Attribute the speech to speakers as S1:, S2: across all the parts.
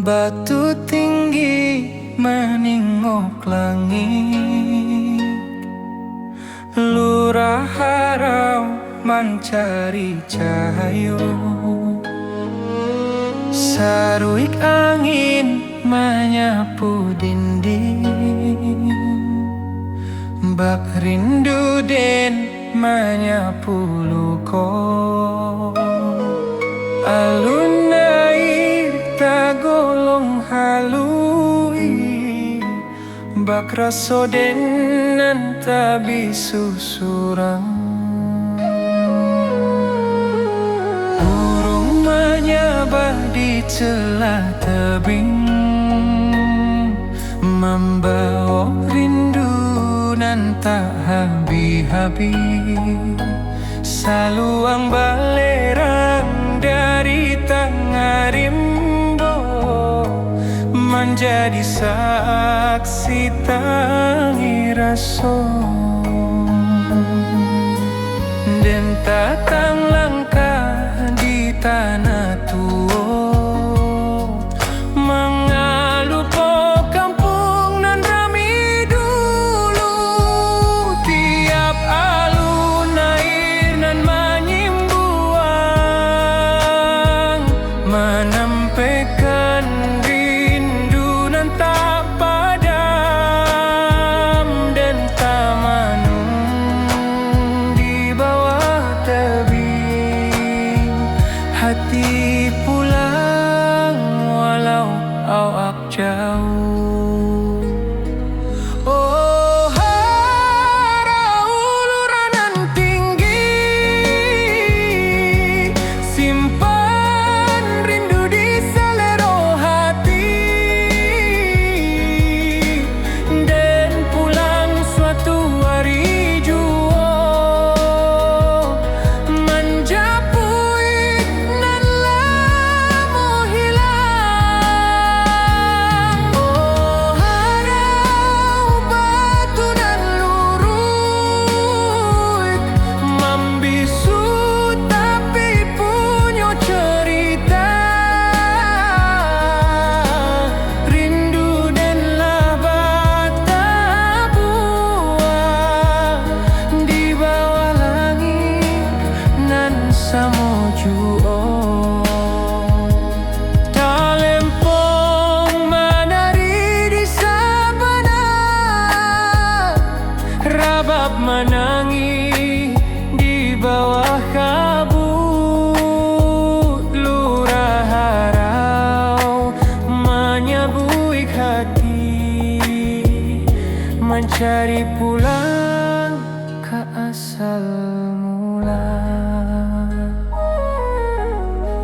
S1: Batu tinggi meningok langit, lurah harau mencari cahaya. Saruik angin menyapu dinding, bak rindu den menyapu luka. Alun air tagolong halui, bak raso den nan tabisu surang. Burung menyabah di celah tebing, membawa rindu nan tak habis-habis. Saluang balerang dari tengah rimbo, menjadi saksi tangi raso. Dan tatang langkah di tanah tua, mengalu po kampung nan rami dulu. Tiap alun air nan menyimbuang, menampaikan rindu nan tak padam. Dan tamanung di bawah tebing, hati pulang walau awak jauh. Oh, harau luranan tinggi, simpan rindu di selero hati. Dan pulang suatu hari jua, menjapui nan lamo hilang. Oh, harau batu nan lurut, membisu tapi punya cerita. Rindu dan lah bata buah di bawah langit nan samojuo. Talempong menari di sabana, rabab menangis di bawah kabut. Lurah harau menyabuik hati, mencari pulang ke asal mula.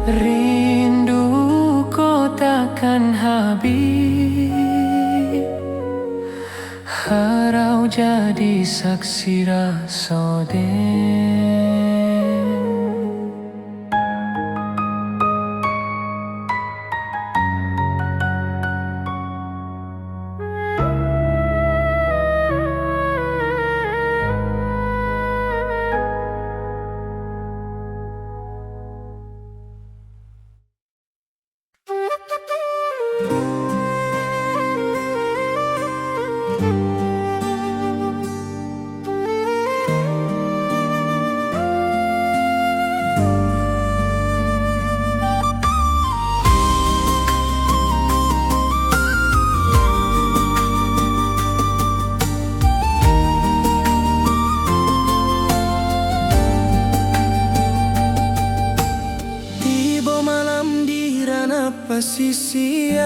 S1: Rindu kau takkan habis, harau jadi saksi rasa den. Tiba malam di ranah pesisir,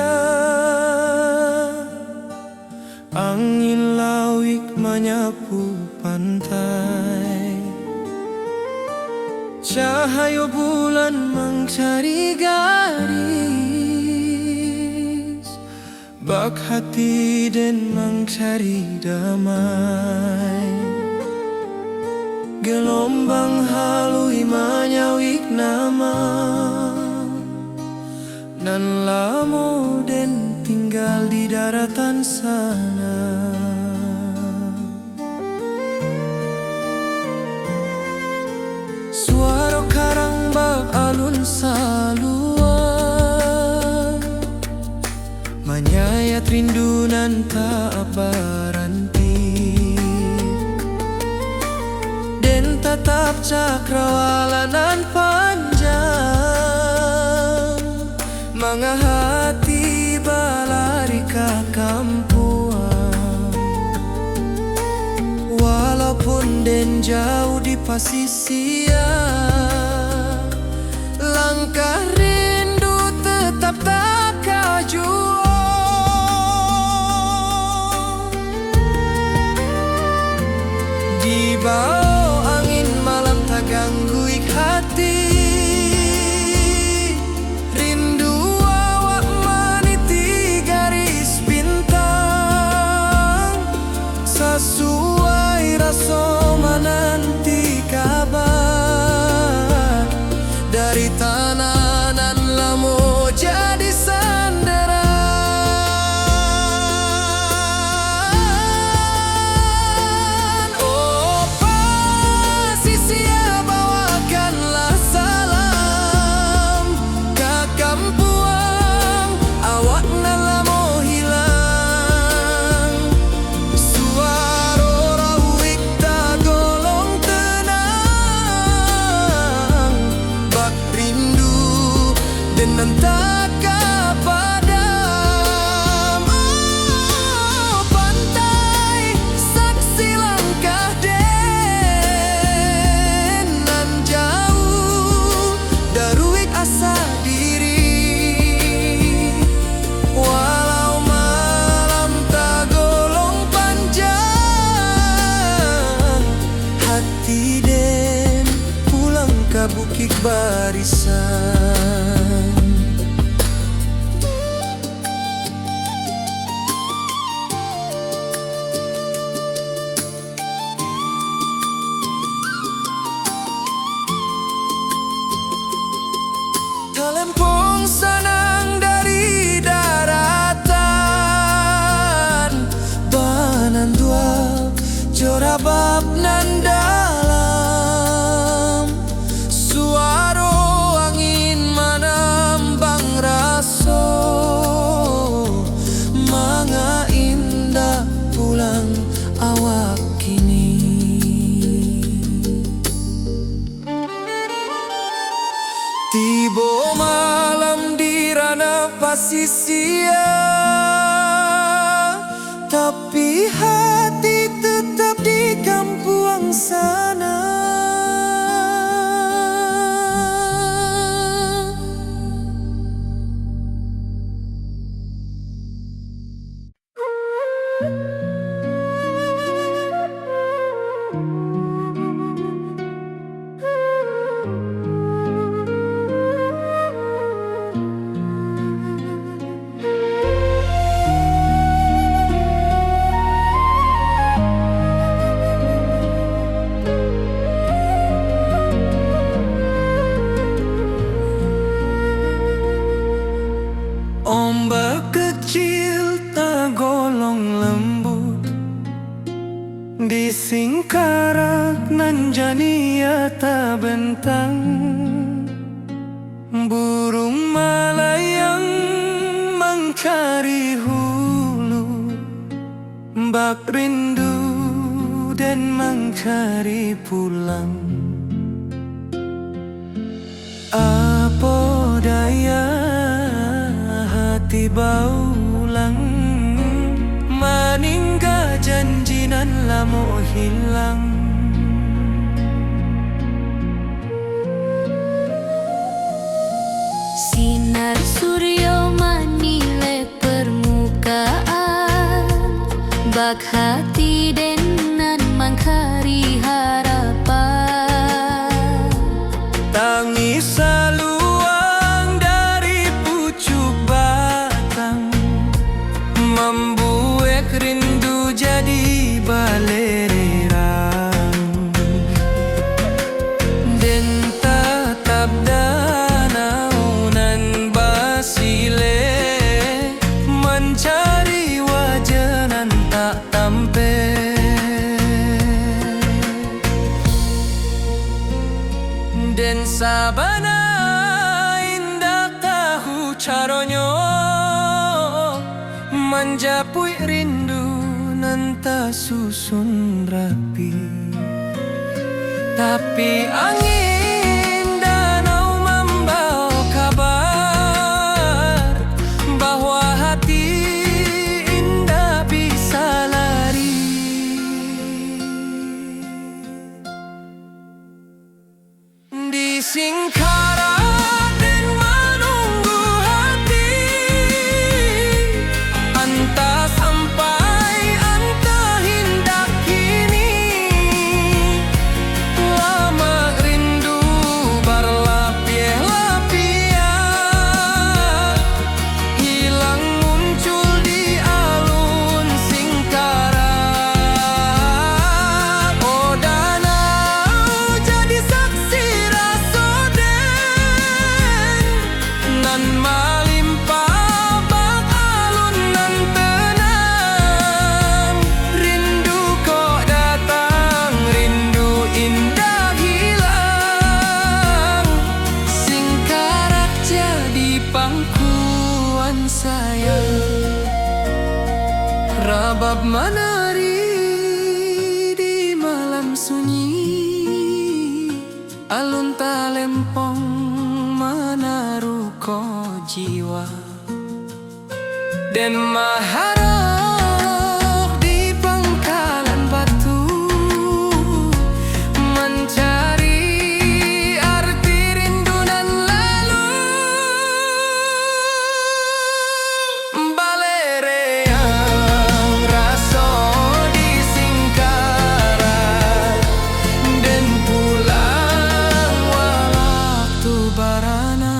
S1: angin lawik menyapu pantai. Cahaya bulan mencari garis, bak hati dan mencari damai. Gelombang halui menyawik nama, nan lamo den tinggal di daratan sana. Suara karang bak alun salua, nan tak berhenti, dan tetap cakrawala nan panjang, manga hati balari ke kampuang. Walaupun den jauh di pasisia, langkah rindu tetap tak kaju. Di bawah angin malam tak ganggu hati, rindu awak meniti garis bintang, sesuai rasa menanti kabar dari tanah nan lamo jadi sandaran. Oh pasisia, bawakanlah salam ke kampuang, awak nan lamo hilang. Suara rawik tak golong tenang, bak rindu dan tak padam. Oh pantai, saksi langkah den nan jauh, daruik asa diri. Walau malam tak golong panjang, hati den pulang ke bukit barisan. Talempong sanang dari daratan, banan dua jorabab nan dalam. Suara angin menambang raso, manga indah pulang awak kini. Tiba malam di ranah pasisia, tapi hati tetap di kampuang sana. Ombak kecil tak golong lembut, di singkarak nan jania tak bentang. Burung malayang mengcari hulu, bak rindu dan mengcari pulang. Apa daya hati baulang, meninggal janji nan lamo hilang.
S2: Sinar surya manile permukaan, bak hati denan mangkari harapan.
S1: Tangis saluang dari pucuk batang, membuat rindu jadi balererang. Dan tetap danau nan basile, mencari wajah nan tak tampe. Manjapui rindu nan tak susun rapi, tapi angin danau membawa kabar bahwa hati indah bisa lari. Di Singkara dan menunggu hati, entah sampai entah hendak kini. Lama rindu berlapis-lapis, hilang muncul di alun Singkara. Oh danau jadi saksi rasoden nan malimpah bak alun nan tenang. Rindu kok datang, rindu indah hilang. Singkarak jadi pangkuan sayang, rabab menari di malam sunyi. Alun talempong menaruh ko jiwa, dan maharok di pangkalan batu, mencari arti rindu nan lalu. Balereang raso di Singkara, dan pulang waktu barana.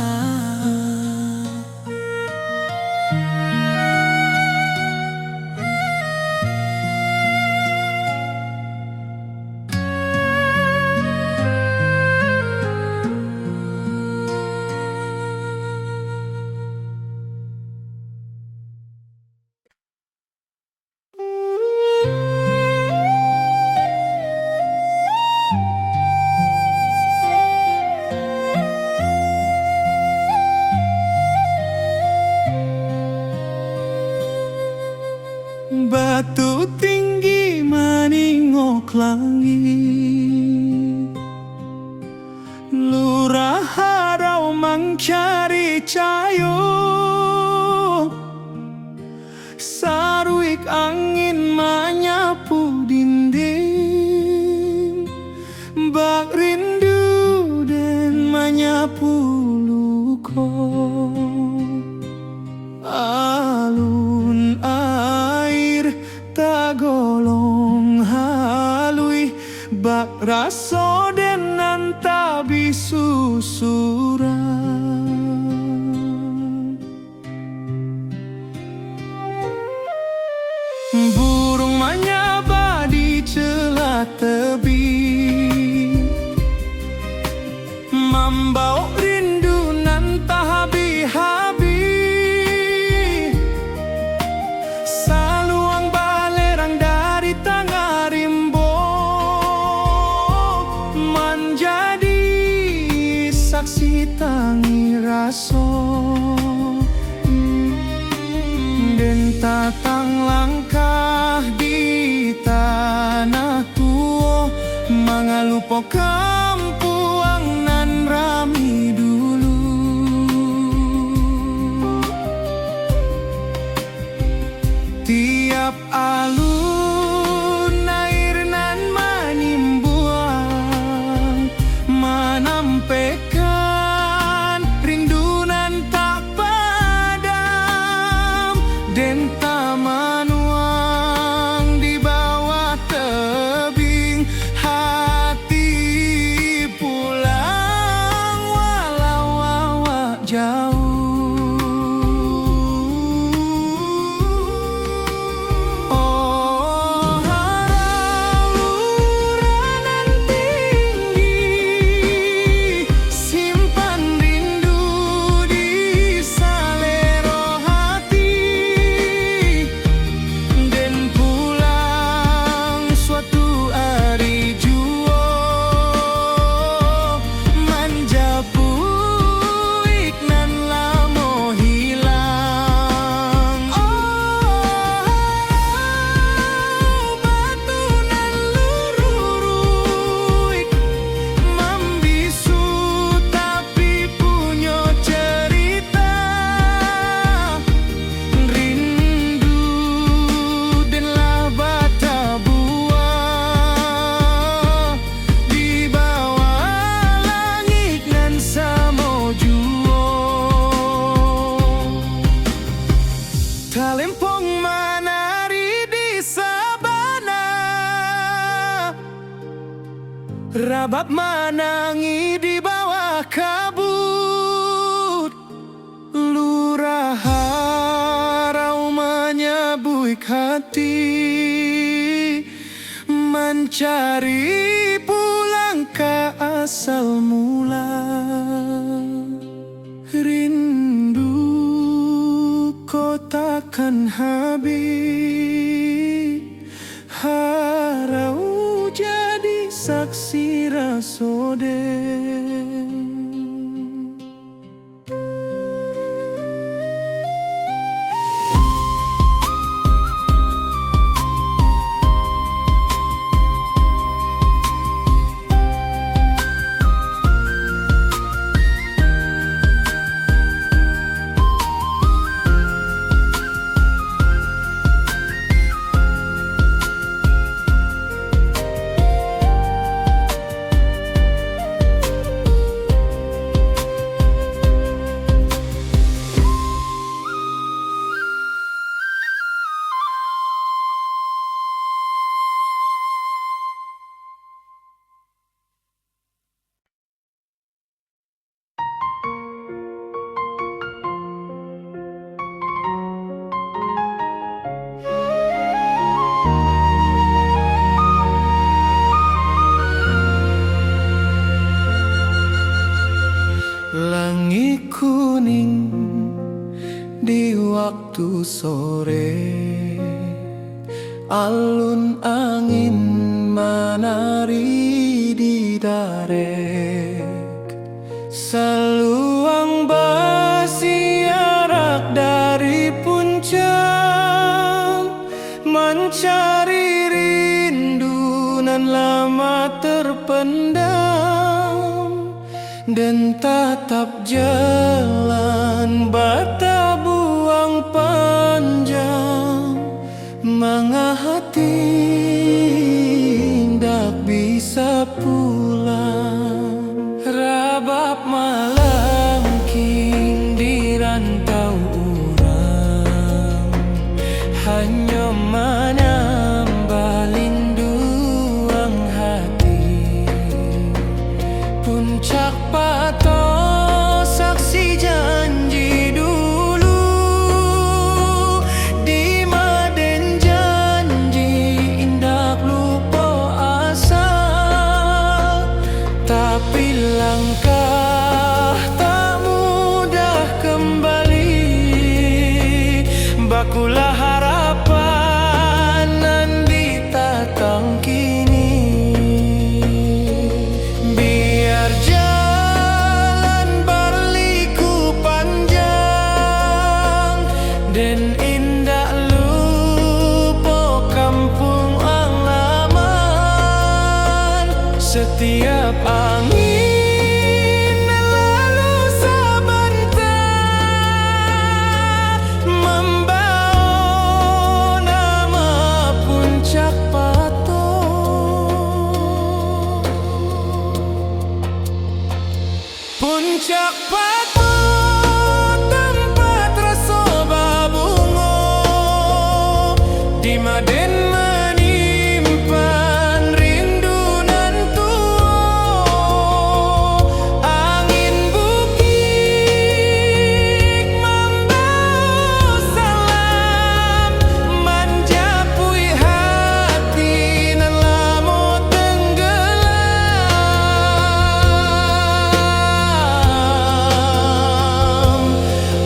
S1: Batu tinggi meningok langit, lurah harau mencari cayo. Saruik angin menyapu dinding, bak rindu dan menyapu luko. Alun air tagolong halui, bak raso den nan tabi susuran. Burung menyaba di celah tebing, membawa rindu nan tak habis-habis. Saluang balerang dari tengah rimbo, menjadi saksi tangi raso. Dan tatang langkah di tanah tua, mengalupo kampuang nan rami dulu. Tiap alun air nan menimbuang, menampaikan rindu nan tak padam. Den tamanuang di bawah tebing, hati pulang walau awak jauh. Oh harau lurah nan tinggi, simpan rindu di salero hati. Dan pulang suatu hari jua, manjapui nan Rabab manangi di bawah kabut, lurah harau menyabuik hati, mencari pulang ke asal mula. Rindu kau takkan habis, harau jadi saksi rasode. Langit kuning di waktu sore, alun angin menari di darek, seluang bersiarak dari puncak, mencari rindu nan lama terpendam, dan tatap jalan bata buang panjang, mengahati tak bisa pulang. Rabab malam king di rantau urang, hanya menambah linduang hati. Puncak pato saksi janji dulu, di maden janji indah lupa asa. Tapi langkah tak mudah kembali, bakulah harapan nan ditatang kini. Biar jalan berliku panjang dan indah lupa kampung halaman. Setiap angin lalu sebentar, membawa nama puncak pato. Puncak pato tempat rasa babungo, di maden menyimpan rindu nan tua. Angin bukit membawa salam, menjapui hati nan lama tenggelam.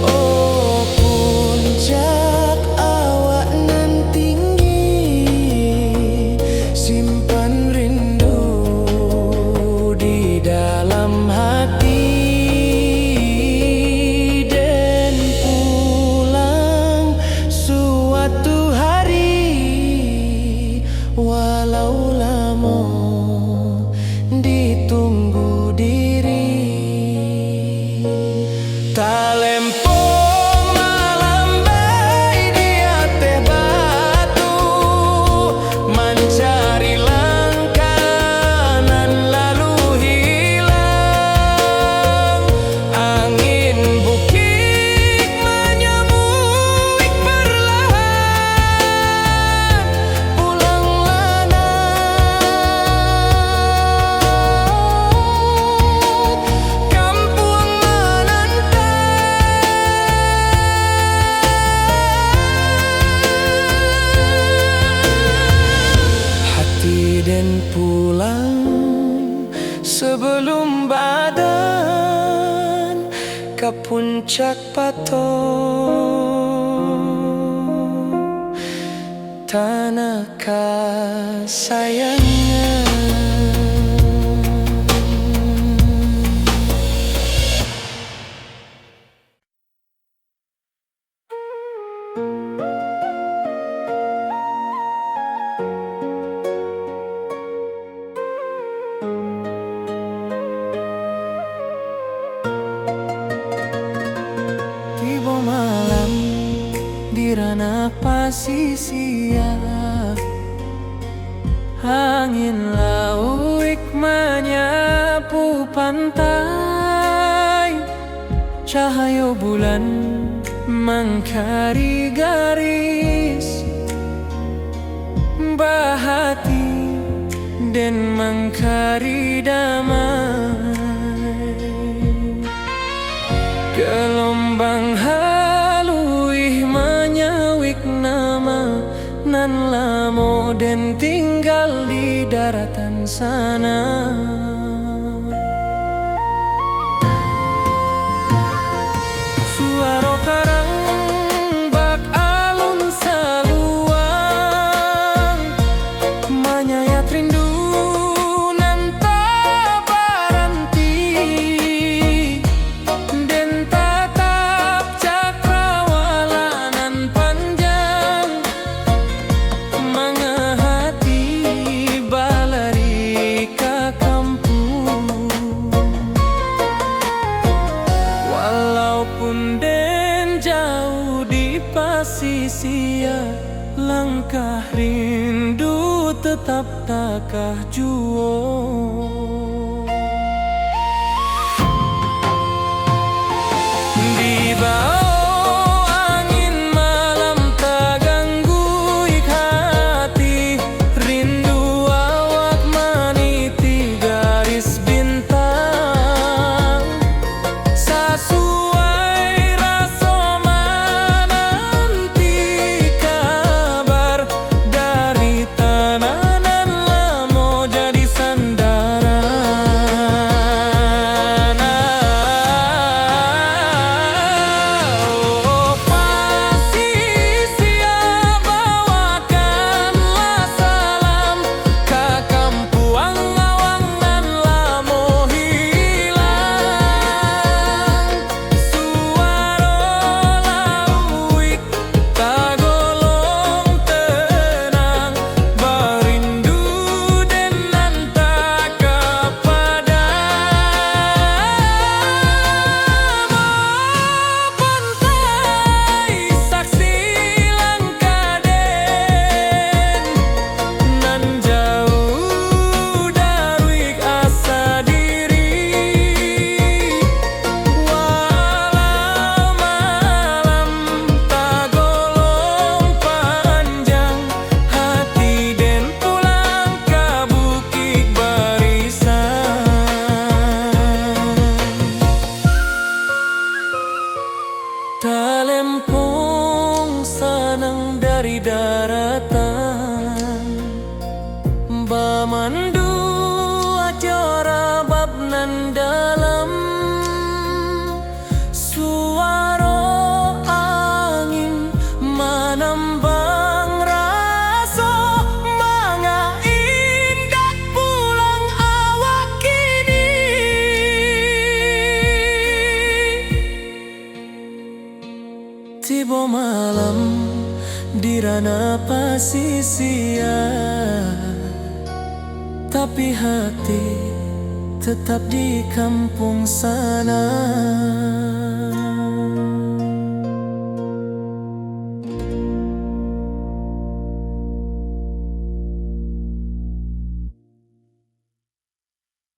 S1: Oh puncak awak nan tinggi, simpan rindu di dalam hati, dan pulang suatu hari, walau lama ditunggu diri. Talempo malam bayi di atas batu, mencari langkah nan lalu hilang. Angin bukit menyamuik perlahan, pulanglah nak. ke puncak Pato, tanah kesayangan. Tiba malam di ranah pasisia, angin lauik menyapu pantai, cahaya bulan mengkari garis bahati dan mengkari damai. Gelombang haluih menyawik nama nan lamo dan tinggal di daratan sana. Suara karang bak alun saluang menyayat rindu nan tak berhenti, dan tatap cakrawala nan panjang mengahati balari ke kampung. Walaupun den jauh di pasisia, langkah rindu tetap takah juo. Di bawah angin malam tak ganggu hati, rindu awak meniti garis bintang. Sesuai rasa menanti kabar dari tanah nan lamo jadi sandaran. Oh, pasisia bawakanlah salam ke kampuang awang nan lamo hilang. Suara lauik tagolong tenang, berindu dan nantak kepada pantai. Saksi langkah den nan jauh dari asa diri, walau malam tagolong panjang, hati den pulang ke bukit barisan. Talempong sanang dari daratan, bamandu acara bab nan dalam. Suara angin menambang rasa manga indah pulang awak kini. Tiba malam di ranah pasisia, tapi hati tetap di kampung sana.